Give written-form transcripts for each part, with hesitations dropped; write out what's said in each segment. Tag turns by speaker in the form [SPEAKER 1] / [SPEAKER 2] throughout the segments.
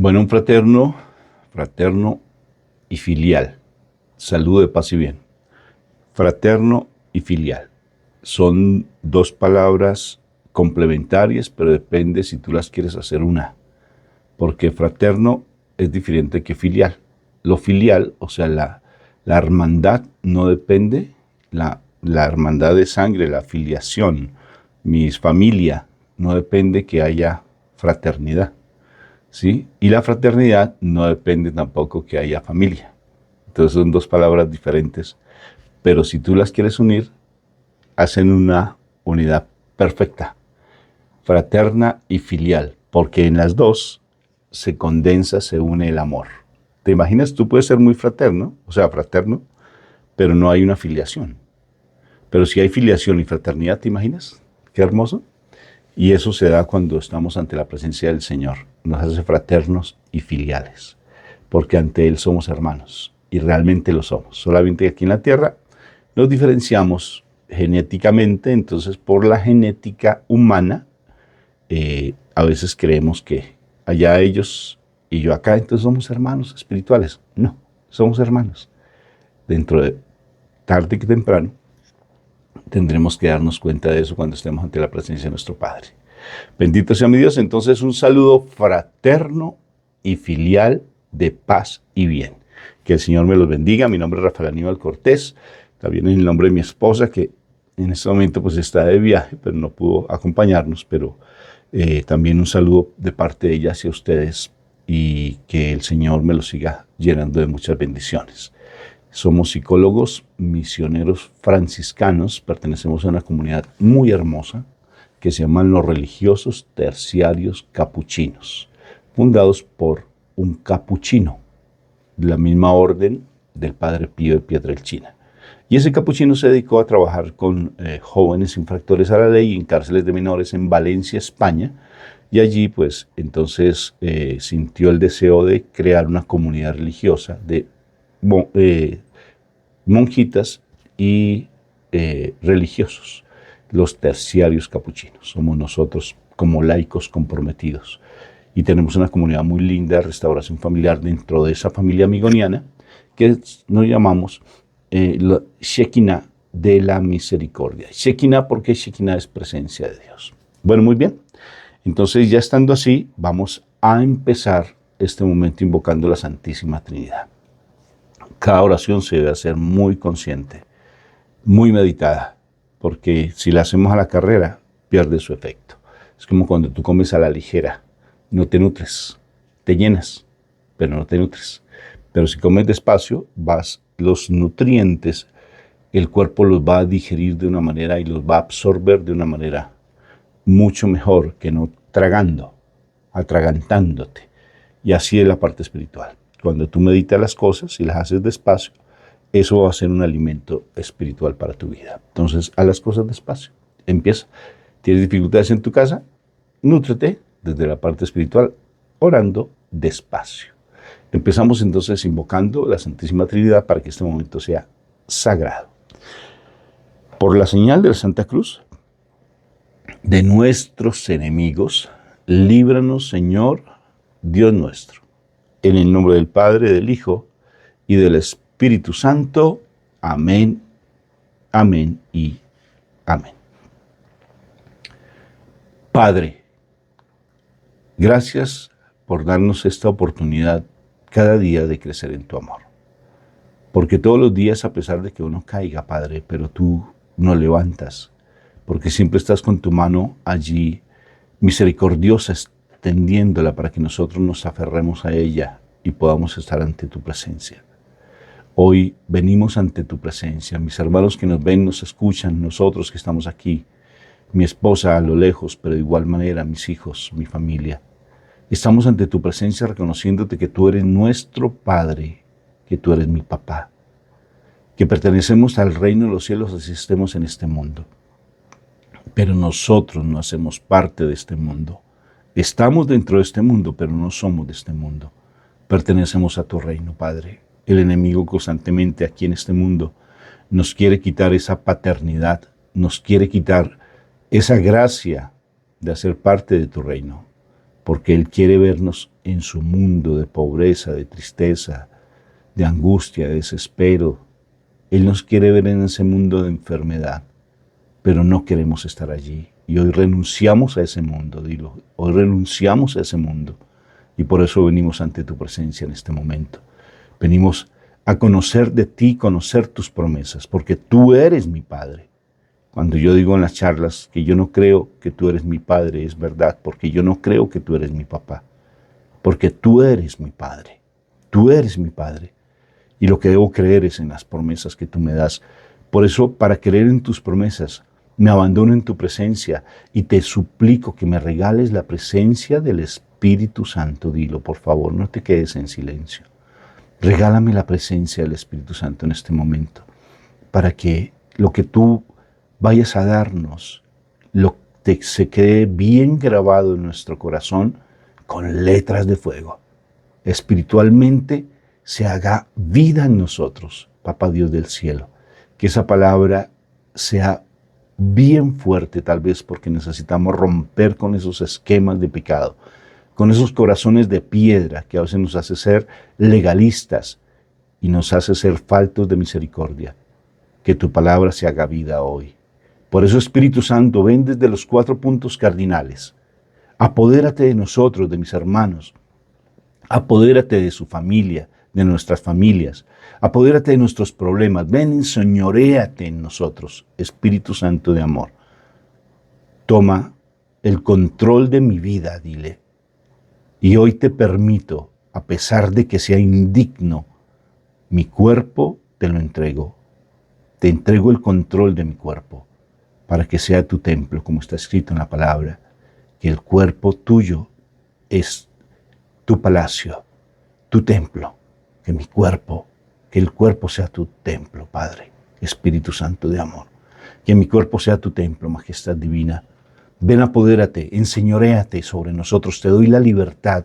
[SPEAKER 1] Bueno, un fraterno y filial. Salud de paz y bien. Fraterno y filial. Son dos palabras complementarias, pero depende si tú las quieres hacer una. Porque fraterno es diferente que filial. Lo filial, o sea, la hermandad no depende, la hermandad de sangre, la filiación, mi familia, no depende que haya fraternidad. ¿Sí? Y la fraternidad no depende tampoco que haya familia. Entonces son dos palabras diferentes, pero si tú las quieres unir, hacen una unidad perfecta, fraterna y filial, porque en las dos se condensa, se une el amor. ¿Te imaginas? Tú puedes ser muy fraterno, o sea, fraterno, pero no hay una filiación. Pero si hay filiación y fraternidad, ¿te imaginas? Qué hermoso. Y eso se da cuando estamos ante la presencia del Señor. Nos hace fraternos y filiales, porque ante Él somos hermanos, y realmente lo somos. Solamente aquí en la tierra nos diferenciamos genéticamente, entonces por la genética humana, a veces creemos que allá ellos y yo acá, entonces somos hermanos espirituales. No, somos hermanos. Dentro de tarde que temprano, tendremos que darnos cuenta de eso cuando estemos ante la presencia de nuestro Padre. Bendito sea mi Dios. Entonces, un saludo fraterno y filial de paz y bien. Que el Señor me los bendiga. Mi nombre es Rafael Aníbal Cortés. También en el nombre de mi esposa, que en este momento pues está de viaje, pero no pudo acompañarnos. Pero también un saludo de parte de ella hacia ustedes y que el Señor me los siga llenando de muchas bendiciones. Somos psicólogos misioneros franciscanos, pertenecemos a una comunidad muy hermosa que se llaman los religiosos terciarios capuchinos, fundados por un capuchino, de la misma orden del Padre Pío de Pietrelcina. Y ese capuchino se dedicó a trabajar con jóvenes infractores a la ley en cárceles de menores en Valencia, España, y allí pues entonces sintió el deseo de crear una comunidad religiosa de monjitas y religiosos, los terciarios capuchinos. Somos nosotros como laicos comprometidos. Y tenemos una comunidad muy linda de restauración familiar dentro de esa familia amigoniana que nos llamamos la Shekinah de la misericordia. Shekinah porque Shekinah es presencia de Dios. Bueno, muy bien. Entonces ya estando así, vamos a empezar este momento invocando la Santísima Trinidad. Cada oración se debe hacer muy consciente, muy meditada, porque si la hacemos a la carrera, pierde su efecto. Es como cuando tú comes a la ligera, no te nutres, te llenas, pero no te nutres. Pero si comes despacio, los nutrientes, el cuerpo los va a digerir de una manera y los va a absorber de una manera mucho mejor que no tragando, atragantándote. Y así es la parte espiritual. Cuando tú meditas las cosas y las haces despacio, eso va a ser un alimento espiritual para tu vida. Entonces, haz las cosas despacio. Empieza. ¿Tienes dificultades en tu casa? Nútrete desde la parte espiritual, orando despacio. Empezamos entonces invocando la Santísima Trinidad para que este momento sea sagrado. Por la señal de la Santa Cruz, de nuestros enemigos, líbranos, Señor, Dios nuestro. En el nombre del Padre, del Hijo y del Espíritu Santo. Amén, amén y amén. Padre, gracias por darnos esta oportunidad cada día de crecer en tu amor. Porque todos los días, a pesar de que uno caiga, Padre, pero tú nos levantas, porque siempre estás con tu mano allí, misericordiosa, extendiéndola para que nosotros nos aferremos a ella y podamos estar ante tu presencia. Hoy venimos ante tu presencia. Mis hermanos que nos ven, nos escuchan, nosotros que estamos aquí, mi esposa a lo lejos, pero de igual manera mis hijos, mi familia. Estamos ante tu presencia reconociéndote que tú eres nuestro Padre, que tú eres mi papá, que pertenecemos al reino de los cielos así estemos en este mundo. Pero nosotros no hacemos parte de este mundo. Estamos dentro de este mundo, pero no somos de este mundo. Pertenecemos a tu reino, Padre. El enemigo constantemente aquí en este mundo nos quiere quitar esa paternidad, nos quiere quitar esa gracia de hacer parte de tu reino. porque Él quiere vernos en su mundo de pobreza, de tristeza, de angustia, de desespero. Él nos quiere ver en ese mundo de enfermedad, pero no queremos estar allí. Y hoy renunciamos a ese mundo, dilo. Hoy renunciamos a ese mundo. Y por eso venimos ante tu presencia en este momento. Venimos a conocer de ti, conocer tus promesas, porque tú eres mi Padre. Cuando yo digo en las charlas que yo no creo que tú eres mi Padre, es verdad, porque yo no creo que tú eres mi papá, porque tú eres mi Padre. Tú eres mi Padre. Y lo que debo creer es en las promesas que tú me das. Por eso, para creer en tus promesas, me abandono en tu presencia y te suplico que me regales la presencia del Espíritu Santo. Dilo, por favor, no te quedes en silencio. Regálame la presencia del Espíritu Santo en este momento, para que lo que tú vayas a darnos se quede bien grabado en nuestro corazón con letras de fuego. Espiritualmente se haga vida en nosotros, Papá Dios del cielo. Que esa palabra sea bien fuerte, tal vez porque necesitamos romper con esos esquemas de pecado, con esos corazones de piedra que a veces nos hace ser legalistas y nos hace ser faltos de misericordia. Que tu palabra se haga vida hoy. Por eso, Espíritu Santo, ven desde los 4 puntos cardinales. Apodérate de nosotros, de mis hermanos. Apodérate de su familia, de nuestras familias. Apodérate de nuestros problemas. Ven, enseñoréate en nosotros, Espíritu Santo de amor. Toma el control de mi vida, dile. Y hoy te permito, a pesar de que sea indigno, mi cuerpo te lo entrego. Te entrego el control de mi cuerpo, para que sea tu templo, como está escrito en la palabra, que el cuerpo tuyo es tu palacio, tu templo, que el cuerpo sea tu templo, Padre, Espíritu Santo de amor, que mi cuerpo sea tu templo, majestad divina. Ven, apodérate, enseñoréate sobre nosotros, te doy la libertad,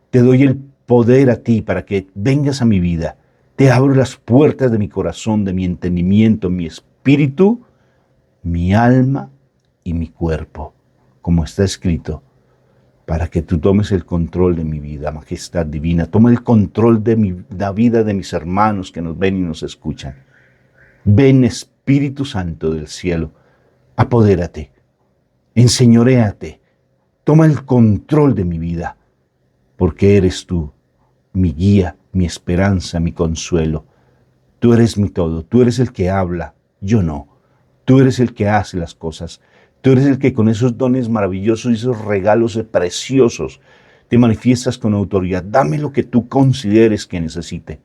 [SPEAKER 1] te doy el poder a ti para que vengas a mi vida, te abro las puertas de mi corazón, de mi entendimiento, mi espíritu, mi alma y mi cuerpo, como está escrito, para que tú tomes el control de mi vida, majestad divina. Toma el control de la vida de mis hermanos que nos ven y nos escuchan. Ven, Espíritu Santo del cielo, apodérate, enseñoréate, toma el control de mi vida, porque eres tú, mi guía, mi esperanza, mi consuelo. Tú eres mi todo, tú eres el que habla, yo no. Tú eres el que hace las cosas. Tú eres el que con esos dones maravillosos y esos regalos preciosos te manifiestas con autoridad. Dame lo que tú consideres que necesite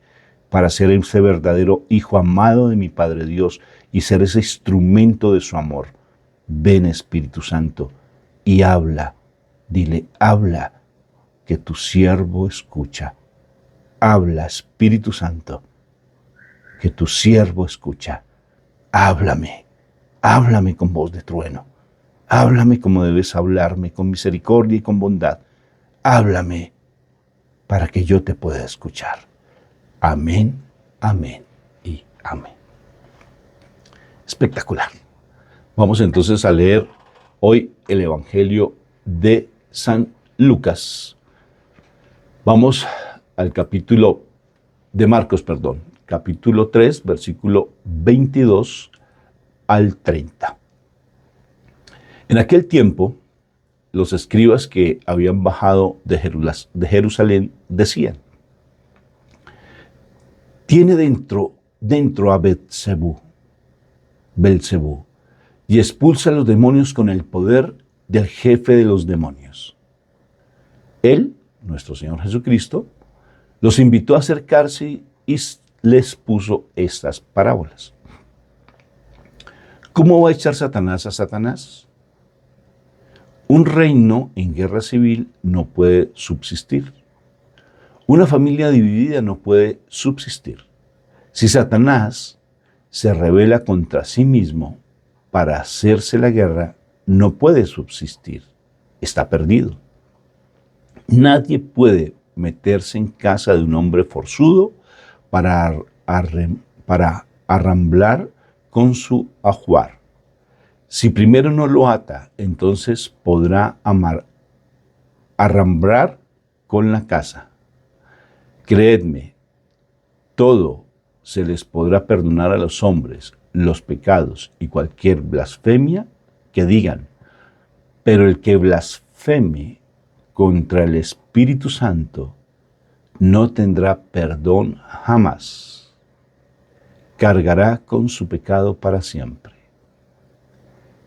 [SPEAKER 1] para ser ese verdadero hijo amado de mi Padre Dios y ser ese instrumento de su amor. Ven, Espíritu Santo, y habla. Dile, habla, que tu siervo escucha. Habla, Espíritu Santo, que tu siervo escucha. Háblame. Háblame con voz de trueno. Háblame como debes hablarme, con misericordia y con bondad. Háblame para que yo te pueda escuchar. Amén, amén y amén. Espectacular. Vamos entonces a leer hoy el Evangelio de San Lucas. Vamos al capítulo de Marcos, capítulo 3, versículo 22 al 30. En aquel tiempo, los escribas que habían bajado de Jerusalén decían: tiene dentro a Belcebú, y expulsa a los demonios con el poder del jefe de los demonios. Él, nuestro Señor Jesucristo, los invitó a acercarse y les puso estas parábolas. ¿Cómo va a echar Satanás a Satanás? Un reino en guerra civil no puede subsistir. Una familia dividida no puede subsistir. Si Satanás se rebela contra sí mismo para hacerse la guerra, no puede subsistir. Está perdido. Nadie puede meterse en casa de un hombre forzudo para arramblar con su ajuar. Si primero no lo ata, entonces podrá arrambrar con la casa. Creedme, todo se les podrá perdonar a los hombres, los pecados y cualquier blasfemia que digan, pero el que blasfeme contra el Espíritu Santo no tendrá perdón jamás. Cargará con su pecado para siempre.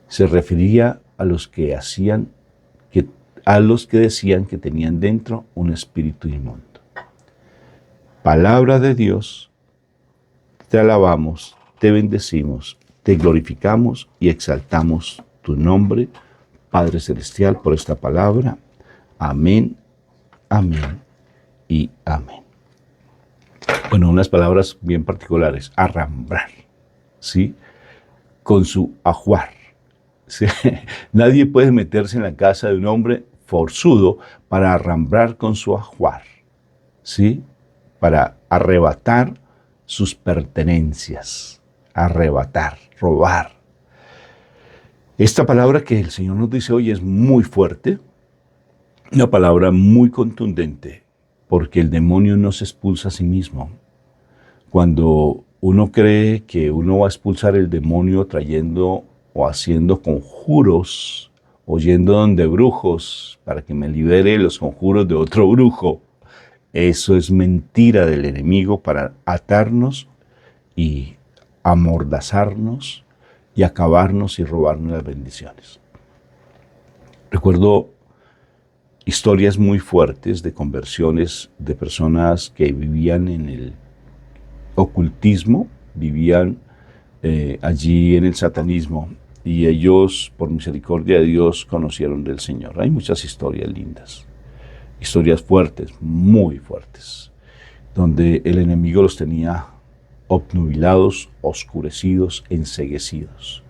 [SPEAKER 1] Se refería a los que decían que tenían dentro un espíritu inmundo. Palabra de Dios, te alabamos, te bendecimos, te glorificamos y exaltamos tu nombre, Padre Celestial, por esta palabra. Amén, amén y amén. Bueno, unas palabras bien particulares, arrambrar, ¿sí? Con su ajuar. ¿Sí? Nadie puede meterse en la casa de un hombre forzudo para arrambrar con su ajuar, ¿sí? Para arrebatar sus pertenencias, arrebatar, robar. Esta palabra que el Señor nos dice hoy es muy fuerte, una palabra muy contundente, porque el demonio no se expulsa a sí mismo. Cuando uno cree que uno va a expulsar el demonio trayendo o haciendo conjuros, o yendo donde brujos para que me libere los conjuros de otro brujo, eso es mentira del enemigo para atarnos y amordazarnos y acabarnos y robarnos las bendiciones. Recuerdo historias muy fuertes de conversiones de personas que vivían en el ocultismo, vivían allí en el satanismo, y ellos, por misericordia de Dios, conocieron del Señor. Hay muchas historias lindas, historias fuertes, muy fuertes, donde el enemigo los tenía obnubilados, oscurecidos, enceguecidos.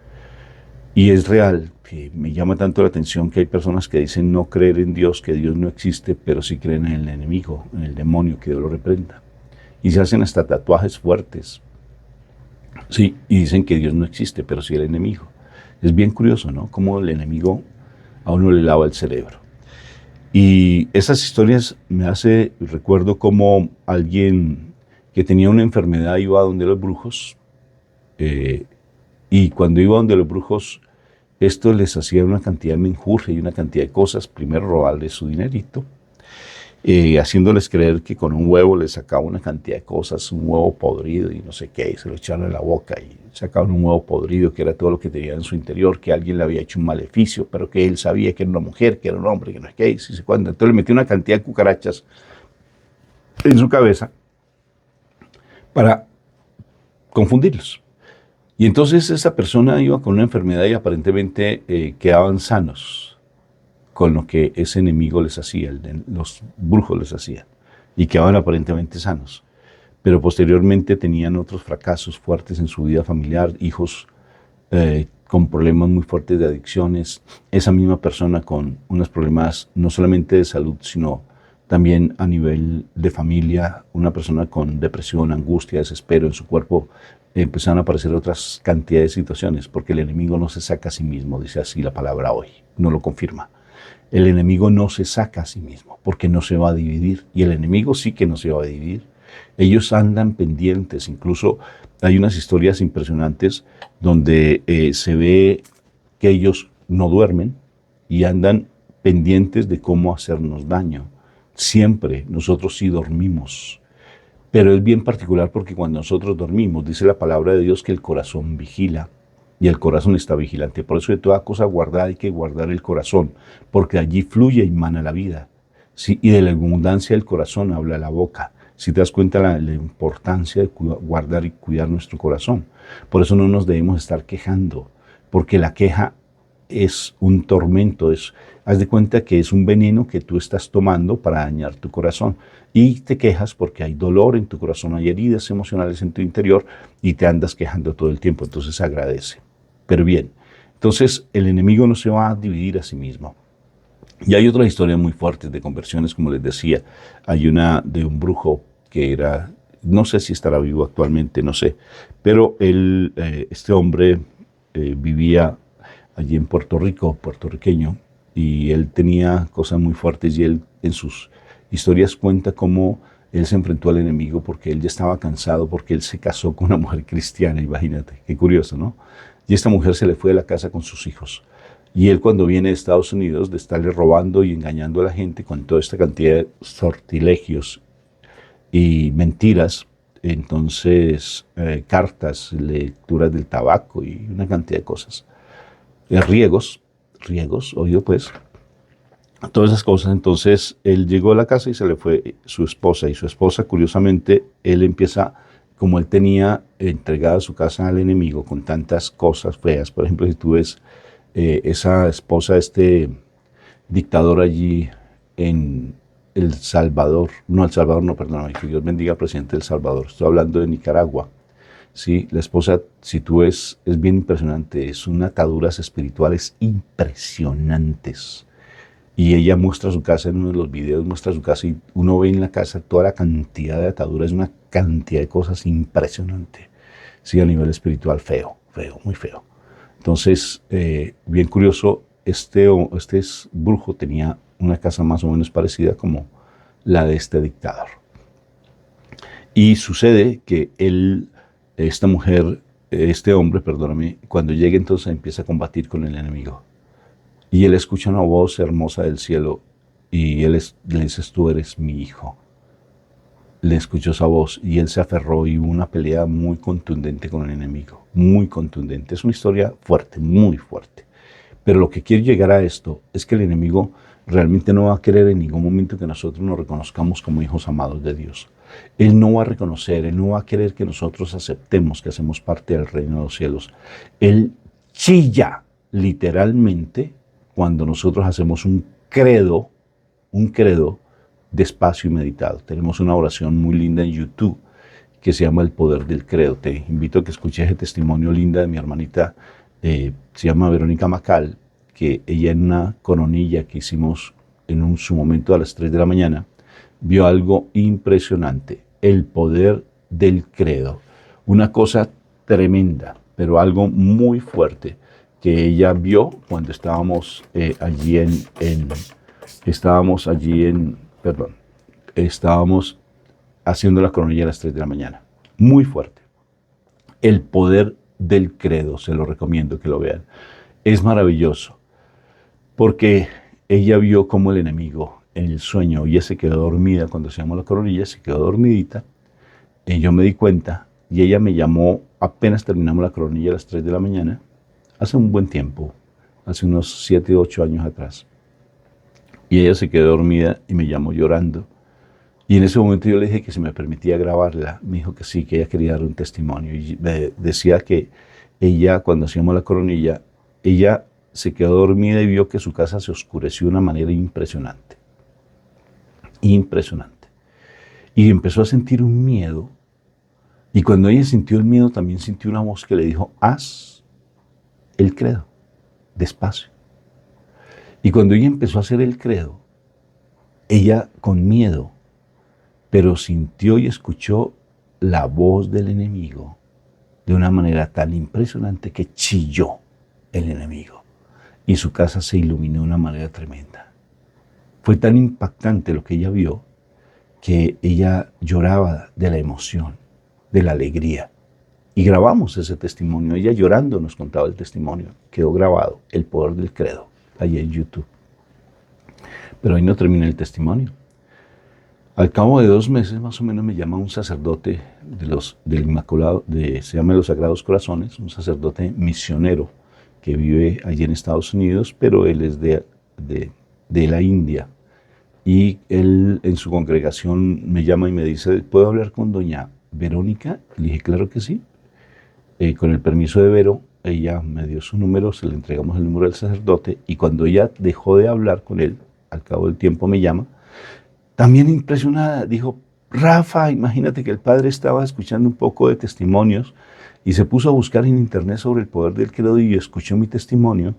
[SPEAKER 1] Y es real, que me llama tanto la atención que hay personas que dicen no creer en Dios, que Dios no existe, pero sí creen en el enemigo, en el demonio, que Dios lo reprenda. Y se hacen hasta tatuajes fuertes. Sí, y dicen que Dios no existe, pero sí el enemigo. Es bien curioso, ¿no? Cómo el enemigo a uno le lava el cerebro. Y esas historias recuerdo como alguien que tenía una enfermedad iba a donde los brujos, y cuando iba donde los brujos, esto les hacía una cantidad de menjurje y una cantidad de cosas. Primero robarles su dinerito, haciéndoles creer que con un huevo les sacaba una cantidad de cosas, un huevo podrido y no sé qué, y se lo echaban en la boca y sacaban un huevo podrido que era todo lo que tenía en su interior, que alguien le había hecho un maleficio, pero que él sabía que era una mujer, que era un hombre, que no es qué, y se cuenta. Entonces le metió una cantidad de cucarachas en su cabeza para confundirlos. Y entonces esa persona iba con una enfermedad y aparentemente quedaban sanos con lo que ese enemigo les hacía, los brujos les hacían, y quedaban aparentemente sanos. Pero posteriormente tenían otros fracasos fuertes en su vida familiar, hijos con problemas muy fuertes de adicciones, esa misma persona con unos problemas no solamente de salud, sino también a nivel de familia, una persona con depresión, angustia, desespero en su cuerpo. Empezaron a aparecer otras cantidades de situaciones, porque el enemigo no se saca a sí mismo, dice así la palabra hoy, no lo confirma. El enemigo no se saca a sí mismo, porque no se va a dividir, y el enemigo sí que no se va a dividir. Ellos andan pendientes, incluso hay unas historias impresionantes donde se ve que ellos no duermen y andan pendientes de cómo hacernos daño. Siempre nosotros sí dormimos, pero es bien particular porque cuando nosotros dormimos, dice la palabra de Dios que el corazón vigila y el corazón está vigilante. Por eso de toda cosa guardada hay que guardar el corazón, porque allí fluye y mana la vida. ¿Sí? Y de la abundancia del corazón habla la boca. Si te das cuenta la importancia de guardar y cuidar nuestro corazón. Por eso no nos debemos estar quejando, porque la queja es un tormento, haz de cuenta que es un veneno que tú estás tomando para dañar tu corazón. Y te quejas porque hay dolor en tu corazón, hay heridas emocionales en tu interior y te andas quejando todo el tiempo. Entonces agradece. Pero bien, entonces el enemigo no se va a dividir a sí mismo. Y hay otras historias muy fuertes de conversiones, como les decía. Hay una de un brujo que era, no sé si estará vivo actualmente, no sé, pero este hombre vivía allí en Puerto Rico, puertorriqueño, y él tenía cosas muy fuertes y él en sus historias cuenta cómo él se enfrentó al enemigo porque él ya estaba cansado, porque él se casó con una mujer cristiana, imagínate, qué curioso, ¿no? Y esta mujer se le fue de la casa con sus hijos. Y él cuando viene de Estados Unidos, de estarle robando y engañando a la gente con toda esta cantidad de sortilegios y mentiras, entonces cartas, lecturas del tabaco y una cantidad de cosas. Riegos, oído pues, todas esas cosas. Entonces él llegó a la casa y se le fue su esposa. Y su esposa, curiosamente, él empieza, como él tenía entregada su casa al enemigo con tantas cosas feas. Por ejemplo, si tú ves esa esposa de este dictador allí en El Salvador, no, El Salvador, no, perdóname, que Dios bendiga al presidente de El Salvador. Estoy hablando de Nicaragua. Sí, la esposa, si tú ves, es bien impresionante. Es unas ataduras espirituales impresionantes. Y ella muestra su casa en uno de los videos, muestra su casa y uno ve en la casa toda la cantidad de ataduras, una cantidad de cosas impresionante. Sí, a nivel espiritual, feo, feo, muy feo. Entonces, bien curioso, este brujo tenía una casa más o menos parecida como la de este dictador. Y sucede que esta mujer, este hombre, perdóname, cuando llega entonces empieza a combatir con el enemigo. Y él escucha una voz hermosa del cielo y le dice, tú eres mi hijo. Le escuchó esa voz y él se aferró y hubo una pelea muy contundente con el enemigo, muy contundente. Es una historia fuerte, muy fuerte. Pero lo que quiero llegar a esto es que el enemigo realmente no va a querer en ningún momento que nosotros nos reconozcamos como hijos amados de Dios. Él no va a reconocer, él no va a querer que nosotros aceptemos que hacemos parte del reino de los cielos. Él chilla literalmente cuando nosotros hacemos un credo despacio y meditado. Tenemos una oración muy linda en YouTube que se llama El Poder del Credo. Te invito a que escuches ese testimonio linda de mi hermanita, se llama Verónica Macal, que ella en una coronilla que hicimos en su momento a las 3 de la mañana, vio algo impresionante, el poder del credo. Una cosa tremenda, pero algo muy fuerte que ella vio cuando estábamos estábamos haciendo la coronilla a las 3 de la mañana. Muy fuerte. El poder del credo, se lo recomiendo que lo vean. Es maravilloso, porque ella vio como el enemigo en el sueño, ella se quedó dormida cuando hacíamos la coronilla, se quedó dormidita, y yo me di cuenta, y ella me llamó apenas terminamos la coronilla a las 3 de la mañana, hace un buen tiempo, hace unos 7 o 8 años atrás. Y ella se quedó dormida y me llamó llorando. Y en ese momento yo le dije que si me permitía grabarla. Me dijo que sí, que ella quería dar un testimonio. Y me decía que ella, cuando hacíamos la coronilla, ella se quedó dormida y vio que su casa se oscureció de una manera impresionante. Impresionante. Y empezó a sentir un miedo. Y cuando ella sintió el miedo, también sintió una voz que le dijo, haz el credo, despacio. Y cuando ella empezó a hacer el credo, ella con miedo, pero sintió y escuchó la voz del enemigo de una manera tan impresionante que chilló el enemigo y su casa se iluminó de una manera tremenda. Fue tan impactante lo que ella vio que ella lloraba de la emoción, de la alegría. Y grabamos ese testimonio. Ella llorando nos contaba el testimonio. Quedó grabado, el poder del credo, allí en YouTube. Pero ahí no termina el testimonio. Al cabo de 2 meses más o menos me llama un sacerdote del Inmaculado, se llama Los Sagrados Corazones, un sacerdote misionero que vive allí en Estados Unidos, pero él es de la India. Y él en su congregación me llama y me dice, ¿puedo hablar con doña Verónica? Le dije, claro que sí. Con el permiso de Vero, ella me dio su número, se le entregamos el número del sacerdote y cuando ella dejó de hablar con él, al cabo del tiempo me llama, también impresionada, dijo, Rafa, imagínate que el padre estaba escuchando un poco de testimonios y se puso a buscar en internet sobre el poder del credo y escuchó mi testimonio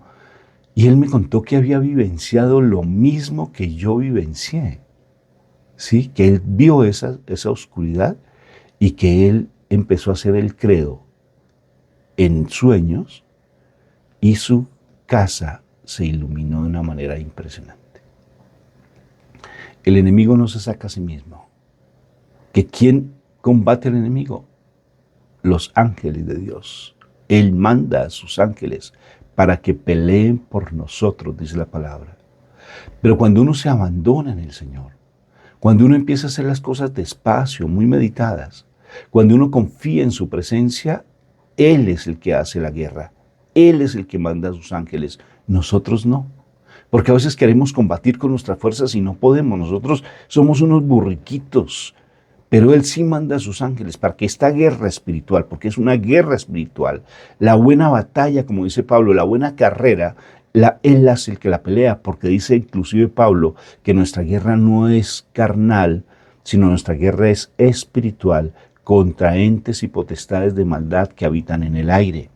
[SPEAKER 1] y él me contó que había vivenciado lo mismo que yo vivencié, ¿sí? Que él vio esa oscuridad y que él empezó a hacer el credo en sueños y su casa se iluminó de una manera impresionante. El enemigo no se saca a sí mismo. ¿Que quién combate al enemigo? Los ángeles de Dios. Él manda a sus ángeles para que peleen por nosotros, dice la palabra. Pero cuando uno se abandona en el Señor, cuando uno empieza a hacer las cosas despacio, muy meditadas, cuando uno confía en su presencia, Él es el que hace la guerra. Él es el que manda a sus ángeles. Nosotros no. Porque a veces queremos combatir con nuestras fuerzas y no podemos. Nosotros somos unos burriquitos. Pero Él sí manda a sus ángeles para que esta guerra espiritual, porque es una guerra espiritual, la buena batalla, como dice Pablo, la buena carrera, Él hace el que la pelea, porque dice inclusive Pablo que nuestra guerra no es carnal, sino nuestra guerra es espiritual contra entes y potestades de maldad que habitan en el aire.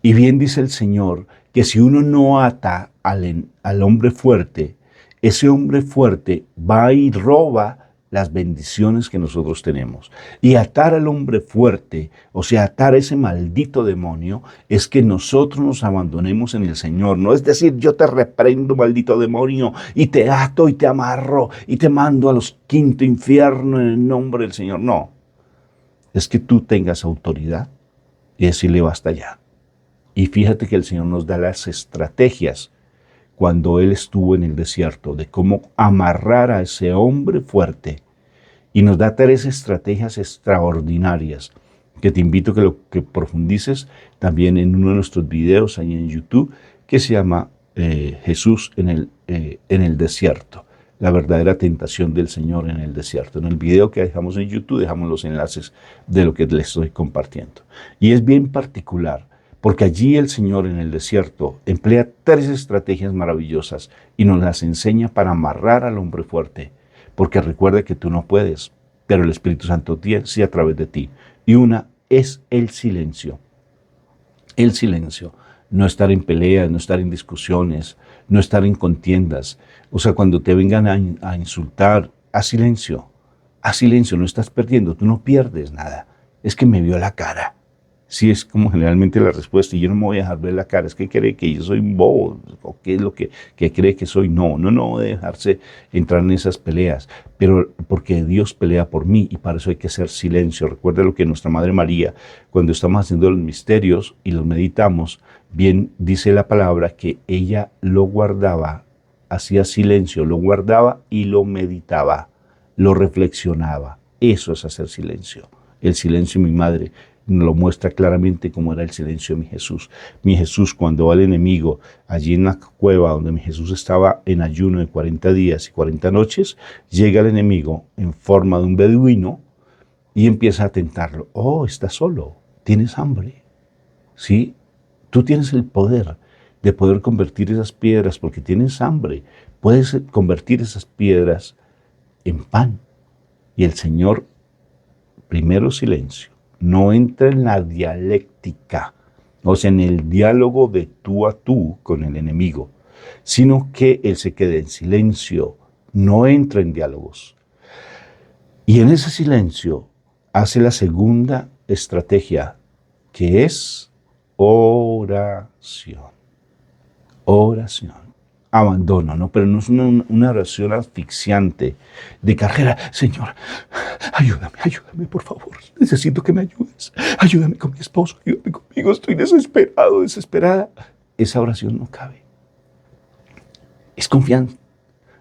[SPEAKER 1] Y bien dice el Señor que si uno no ata al hombre fuerte, ese hombre fuerte va y roba las bendiciones que nosotros tenemos. Y atar al hombre fuerte, o sea, atar a ese maldito demonio, es que nosotros nos abandonemos en el Señor. No es decir, yo te reprendo, maldito demonio, y te ato y te amarro y te mando a los quinto infierno en el nombre del Señor. No, es que tú tengas autoridad y decirle basta ya. Y fíjate que el Señor nos da las estrategias cuando Él estuvo en el desierto, de cómo amarrar a ese hombre fuerte. Y nos da 3 estrategias extraordinarias que te invito a que profundices también en uno de nuestros videos ahí en YouTube, que se llama Jesús en el desierto. La verdadera tentación del Señor en el desierto. En el video que dejamos en YouTube dejamos los enlaces de lo que les estoy compartiendo. Y es bien particular, porque allí el Señor en el desierto emplea 3 estrategias maravillosas y nos las enseña para amarrar al hombre fuerte. Porque recuerda que tú no puedes, pero el Espíritu Santo sí a través de ti. Y una es el silencio. El silencio. No estar en peleas, no estar en discusiones, no estar en contiendas. O sea, cuando te vengan a insultar, haz silencio. Haz silencio, no estás perdiendo, tú no pierdes nada. Es que me vio la cara. Sí, es como generalmente la respuesta, y yo no me voy a dejar ver la cara, es que cree que yo soy un bobo, o qué es lo que cree que soy. No voy a dejarse entrar en esas peleas, pero porque Dios pelea por mí, y para eso hay que hacer silencio. Recuerda lo que nuestra Madre María, cuando estamos haciendo los misterios y los meditamos, bien dice la palabra que ella lo guardaba, hacía silencio, lo guardaba y lo meditaba, lo reflexionaba. Eso es hacer silencio. El silencio, mi madre nos lo muestra claramente cómo era el silencio de mi Jesús. Mi Jesús, cuando va al enemigo, allí en la cueva donde mi Jesús estaba en ayuno de 40 días y 40 noches, llega el enemigo en forma de un beduino y empieza a tentarlo. Oh, estás solo, tienes hambre. ¿Sí? Tú tienes el poder de poder convertir esas piedras porque tienes hambre. Puedes convertir esas piedras en pan. Y el Señor, primero silencio. No entra en la dialéctica, o sea, en el diálogo de tú a tú con el enemigo, sino que Él se queda en silencio, no entra en diálogos. Y en ese silencio hace la segunda estrategia, que es oración. Oración. Abandono, ¿no? Pero no es una oración asfixiante de carrera. Señor, ayúdame, por favor. Necesito que me ayudes. Ayúdame con mi esposo, ayúdame conmigo. Estoy desesperado, desesperada. Esa oración no cabe. Es confianza.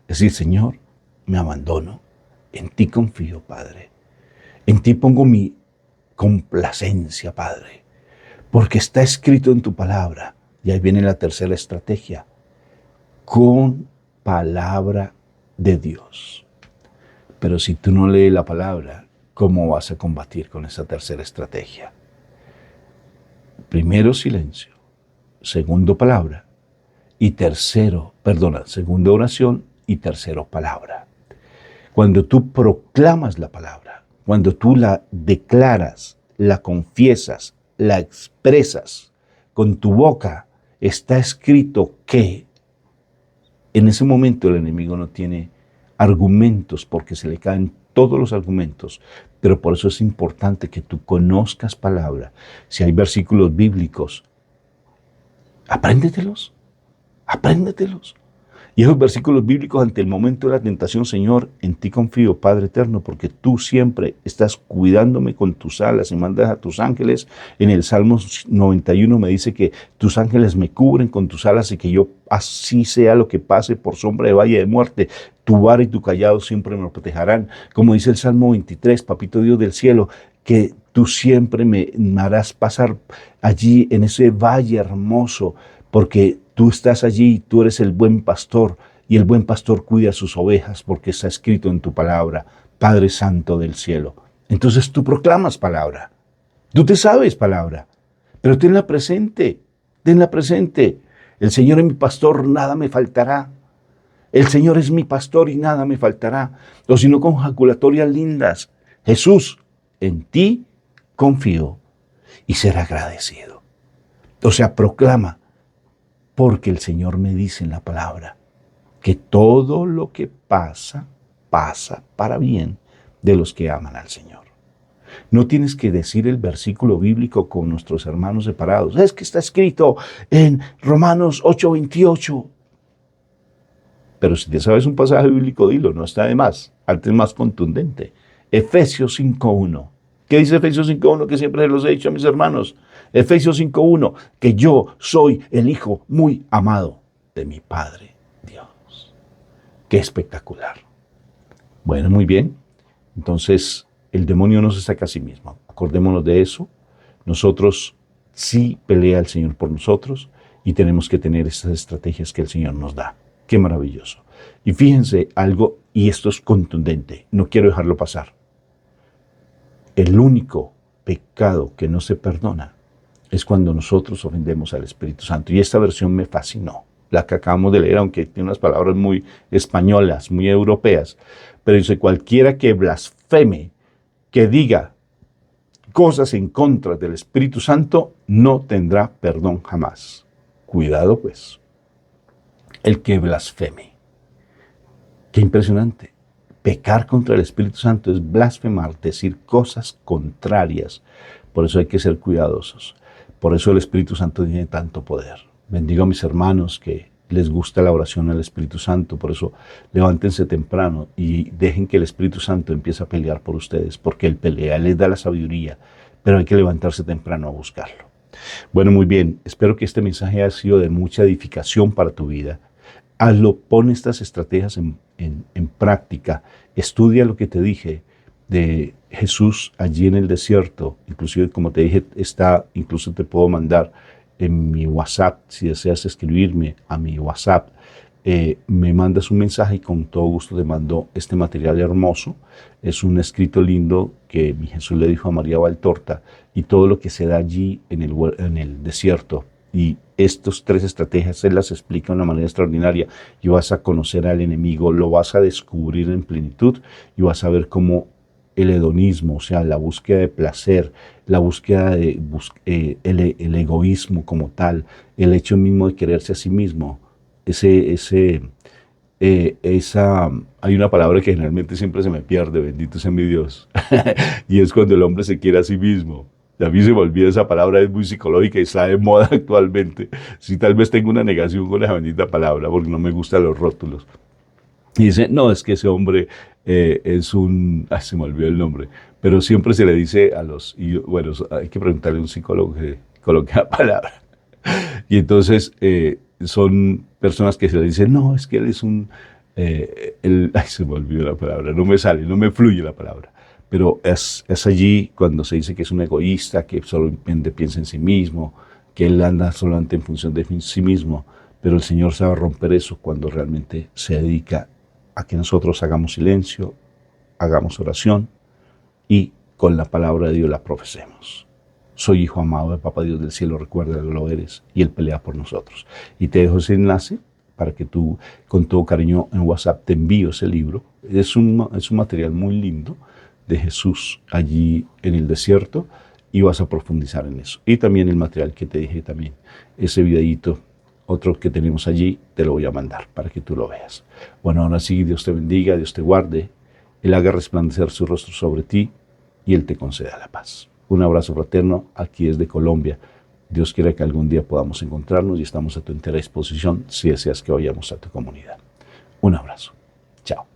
[SPEAKER 1] Es decir, Señor, me abandono. En ti confío, Padre. En ti pongo mi complacencia, Padre. Porque está escrito en tu palabra. Y ahí viene la tercera estrategia. Con palabra de Dios. Pero si tú no lees la palabra, ¿cómo vas a combatir con esa tercera estrategia? Primero silencio, segundo palabra y segunda oración y tercero palabra. Cuando tú proclamas la palabra, cuando tú la declaras, la confiesas, la expresas con tu boca, está escrito que en ese momento el enemigo no tiene argumentos porque se le caen todos los argumentos, pero por eso es importante que tú conozcas palabra. Si hay versículos bíblicos, apréndetelos, Apréndetelos. Y esos versículos bíblicos ante el momento de la tentación: Señor, en ti confío, Padre eterno, porque tú siempre estás cuidándome con tus alas y mandas a tus ángeles. En el Salmo 91 me dice que tus ángeles me cubren con tus alas y que yo, así sea lo que pase por sombra de valle de muerte, tu vara y tu cayado siempre me protegerán. Como dice el Salmo 23, Papito Dios del cielo, que tú siempre me harás pasar allí en ese valle hermoso, porque tú estás allí, tú eres el buen pastor, y el buen pastor cuida sus ovejas, porque está escrito en tu palabra, Padre Santo del cielo. Entonces tú proclamas palabra, tú te sabes palabra, pero tenla presente, tenla presente. El Señor es mi pastor, nada me faltará. El Señor es mi pastor y nada me faltará. O si no, con jaculatorias lindas: Jesús, en ti confío, y ser agradecido. O sea, proclama, porque el Señor me dice en la palabra que todo lo que pasa, pasa para bien de los que aman al Señor. No tienes que decir el versículo bíblico con nuestros hermanos separados. Es que está escrito en Romanos 8:28. Pero si te sabes un pasaje bíblico, dilo, no está de más. Antes más contundente. Efesios 5:1. ¿Qué dice Efesios 5:1? Que siempre se los he dicho a mis hermanos. Efesios 5:1, que yo soy el Hijo muy amado de mi Padre Dios. ¡Qué espectacular! Bueno, muy bien. Entonces, el demonio no se saca a sí mismo. Acordémonos de eso. Nosotros sí pelea el Señor por nosotros y tenemos que tener esas estrategias que el Señor nos da. ¡Qué maravilloso! Y fíjense algo, y esto es contundente, no quiero dejarlo pasar. El único pecado que no se perdona es cuando nosotros ofendemos al Espíritu Santo. Y esta versión me fascinó, la que acabamos de leer, aunque tiene unas palabras muy españolas, muy europeas. Pero dice: cualquiera que blasfeme, que diga cosas en contra del Espíritu Santo, no tendrá perdón jamás. Cuidado pues. El que blasfeme. Qué impresionante. Pecar contra el Espíritu Santo es blasfemar, decir cosas contrarias. Por eso hay que ser cuidadosos. Por eso el Espíritu Santo tiene tanto poder. Bendigo a mis hermanos que les gusta la oración al Espíritu Santo. Por eso levántense temprano y dejen que el Espíritu Santo empiece a pelear por ustedes, porque Él pelea, Él les da la sabiduría, pero hay que levantarse temprano a buscarlo. Bueno, muy bien. Espero que este mensaje haya sido de mucha edificación para tu vida. Hazlo, pon estas estrategias en práctica. Estudia lo que te dije de Jesús allí en el desierto. Inclusive, como te dije, incluso te puedo mandar en mi WhatsApp, si deseas escribirme a mi WhatsApp. Me mandas un mensaje y con todo gusto te mando este material hermoso. Es un escrito lindo que mi Jesús le dijo a María Valtorta, y todo lo que se da allí en el desierto. Y estas 3 estrategias Él las explica de una manera extraordinaria, y vas a conocer al enemigo, lo vas a descubrir en plenitud, y vas a ver cómo el hedonismo, o sea, la búsqueda de placer, la búsqueda de el egoísmo como tal, el hecho mismo de quererse a sí mismo, hay una palabra que generalmente siempre se me pierde, bendito sea mi Dios, y es cuando el hombre se quiere a sí mismo. A mí se me olvida esa palabra, es muy psicológica y está de moda actualmente. Sí, tal vez tengo una negación con esa bendita palabra porque no me gustan los rótulos. Y dice, no, es que ese hombre es un... Ay, se me olvidó el nombre. Pero siempre se le dice a los... Y bueno, hay que preguntarle a un psicólogo que coloque la palabra. Y entonces son personas que se le dicen, no, es que él es un... ay, se me olvidó la palabra, no me sale, no me fluye la palabra. Pero es allí cuando se dice que es un egoísta, que solamente piensa en sí mismo, que él anda solamente en función de sí mismo. Pero el Señor sabe romper eso cuando realmente se dedica a que nosotros hagamos silencio, hagamos oración y con la palabra de Dios la profesemos. Soy hijo amado de Papá Dios del cielo, recuerda que lo eres, y Él pelea por nosotros. Y te dejo ese enlace para que tú, con todo cariño, en WhatsApp te envío ese libro. Es un material muy lindo de Jesús allí en el desierto, y vas a profundizar en eso. Y también el material que te dije también, ese videíto, otro que tenemos allí, te lo voy a mandar para que tú lo veas. Bueno, ahora sí, Dios te bendiga, Dios te guarde, Él haga resplandecer su rostro sobre ti y Él te conceda la paz. Un abrazo fraterno aquí desde Colombia. Dios quiere que algún día podamos encontrarnos y estamos a tu entera disposición si deseas que vayamos a tu comunidad. Un abrazo. Chao.